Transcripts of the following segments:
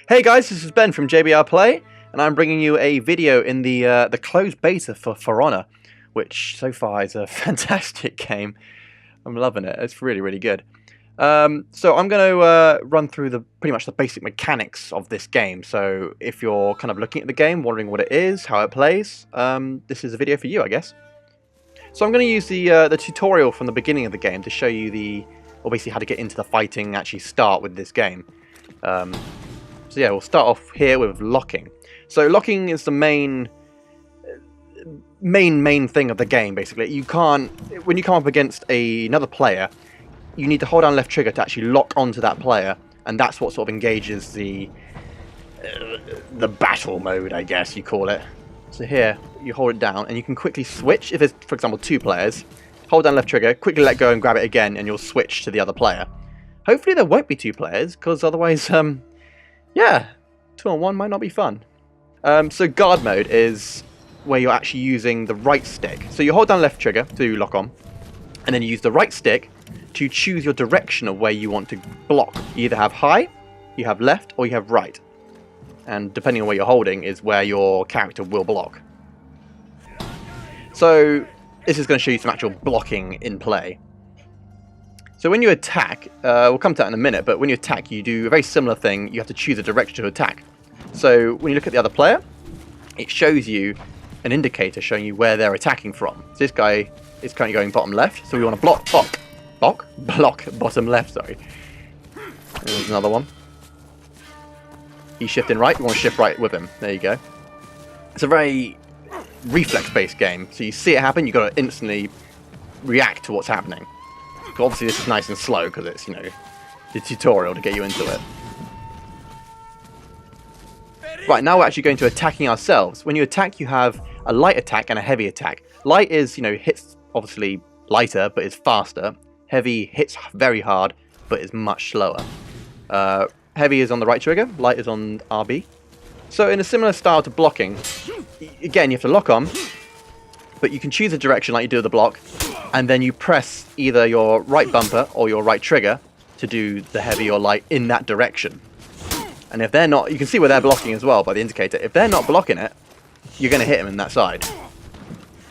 Hey guys, this is Ben from JBR Play, and I'm bringing you a video in the closed beta for Honor, which so far is a fantastic game. I'm loving it. It's really, really good. So I'm going to run through pretty much the basic mechanics of this game. So if you're kind of looking at the game, wondering what it is, how it plays, this is a video for you, I guess. So I'm going to use the tutorial from the beginning of the game to show you basically how to get into the fighting and actually start with this game. So yeah, we'll start off here with locking. So locking is the main thing of the game, basically. You can't, when you come up against another player, you need to hold down left trigger to actually lock onto that player, and that's what sort of engages the battle mode, I guess you call it. So here, you hold it down, and you can quickly switch. If there's, for example, two players, hold down left trigger, quickly let go and grab it again, and you'll switch to the other player. Hopefully there won't be two players, because otherwise, yeah, 2-on-1 might not be fun. So guard mode is where you're actually using the right stick. So you hold down left trigger to lock on, and then you use the right stick to choose your direction of where you want to block. You either have high, you have left, or you have right. And depending on where you're holding is where your character will block. So this is going to show you some actual blocking in play. So when you attack, we'll come to that in a minute, but when you attack you do a very similar thing. You have to choose a direction to attack. So when you look at the other player, it shows you an indicator showing you where they're attacking from. So this guy is currently going bottom left, so we want to block bottom left, sorry. There's another one. He's shifting right, we want to shift right with him. There you go. It's a very reflex-based game, so you see it happen, you've got to instantly react to what's happening. Obviously this is nice and slow because it's, the tutorial to get you into it. Right, now we're actually going to attacking ourselves. When you attack, you have a light attack and a heavy attack. Light is, hits obviously lighter, but is faster. Heavy hits very hard, but is much slower. Heavy is on the right trigger, light is on RB. So in a similar style to blocking, again, you have to lock on, but you can choose a direction like you do with the block, and then you press either your right bumper or your right trigger to do the heavy or light in that direction. And if they're not, you can see where they're blocking as well by the indicator. If they're not blocking it, you're going to hit him in that side.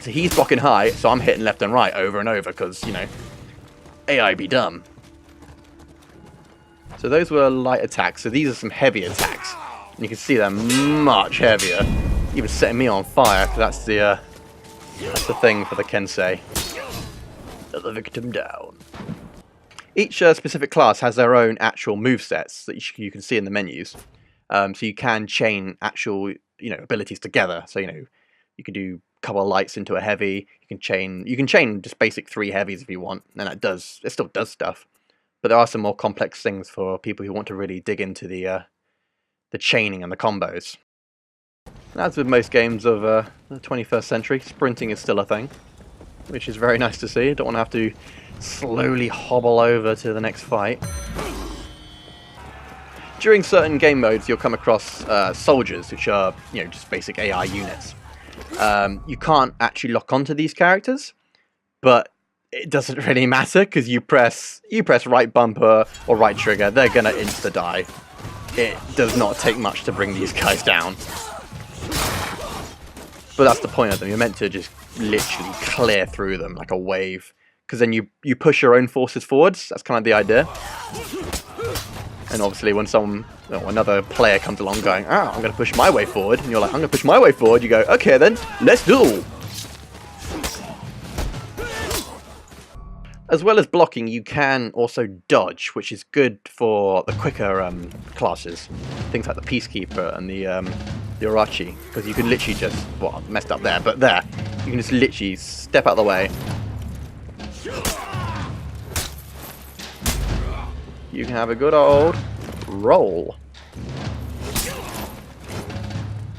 So he's blocking high, so I'm hitting left and right over and over because, AI be dumb. So those were light attacks. So these are some heavy attacks. And you can see they're much heavier. Even setting me on fire, because that's the thing for the Kensei. Let the victim down. Each specific class has their own actual movesets that you can see in the menus. So you can chain actual, abilities together. So, you can do a couple of lights into a heavy. You can chain just basic 3 heavies if you want, and it still does stuff. But there are some more complex things for people who want to really dig into the chaining and the combos. As with most games of the 21st century, sprinting is still a thing, which is very nice to see. Don't want to have to slowly hobble over to the next fight. During certain game modes, you'll come across soldiers, which are, just basic AI units. You can't actually lock onto these characters, but it doesn't really matter because you press right bumper or right trigger, they're gonna insta-die. It does not take much to bring these guys down. But that's the point of them. You're meant to just literally clear through them like a wave. Because then you push your own forces forwards. That's kind of the idea. And obviously when another player comes along going, I'm going to push my way forward. And you're like, I'm going to push my way forward. You go, okay then, let's duel. As well as blocking, you can also dodge, which is good for the quicker classes. Things like the Peacekeeper and the Orochi, because you can literally just, well, I messed up there, but there, you can just literally step out of the way. You can have a good old roll.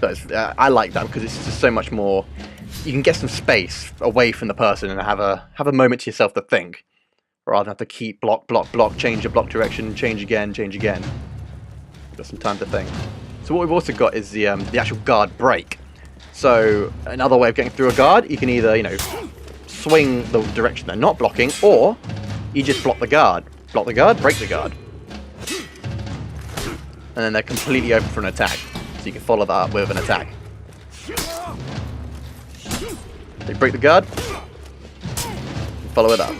So I like that because it's just so much more. You can get some space away from the person and have a moment to yourself to think, rather than have to keep block, change your block direction, change again. You've got some time to think. So what we've also got is the actual guard break. So another way of getting through a guard, you can either swing the direction they're not blocking, or you just block the guard. Block the guard, break the guard. and then they're completely open for an attack. So you can follow that up with an attack. They break the guard, follow it up.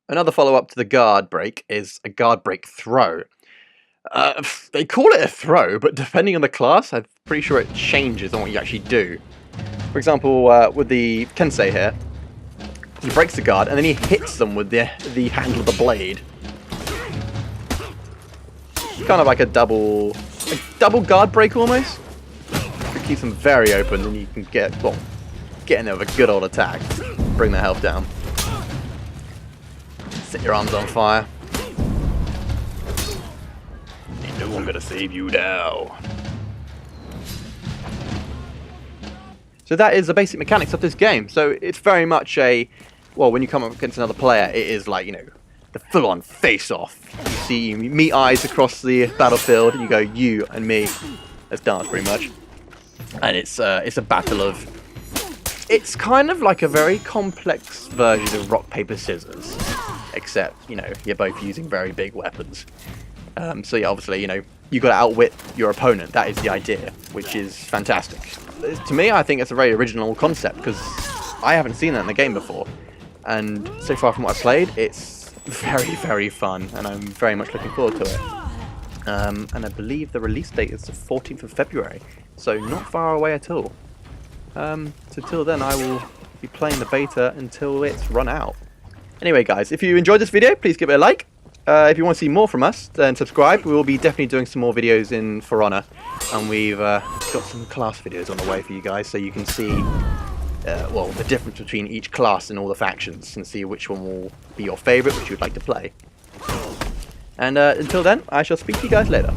Another follow-up to the guard break is a guard break throw. They call it a throw, but depending on the class, I'm pretty sure it changes on what you actually do. For example, with the Kensei here, he breaks the guard, and then he hits them with the handle of the blade. Kind of like a double guard break almost. It keeps them very open, and you can get in there with a good old attack. Bring their health down. Set your arms on fire. Ain't no one gonna save you now. So that is the basic mechanics of this game. So it's very much when you come up against another player, it is like, the full-on face-off. You meet eyes across the battlefield, and you go, you and me. Let's dance, pretty much. And it's a battle of... It's kind of like a very complex version of rock, paper, scissors. Except, you're both using very big weapons. So yeah, obviously, you got to outwit your opponent. That is the idea, which is fantastic. To me, I think it's a very original concept, because I haven't seen that in the game before. And so far from what I've played, it's very, very fun, and I'm very much looking forward to it. And I believe the release date is the 14th of February, so not far away at all. So till then, I will be playing the beta until it's run out. Anyway, guys, if you enjoyed this video, please give it a like. If you want to see more from us, then subscribe. We will be definitely doing some more videos in For Honor, and we've got some class videos on the way for you guys, so you can see the difference between each class and all the factions, and see which one will be your favourite, which you'd like to play. And until then, I shall speak to you guys later.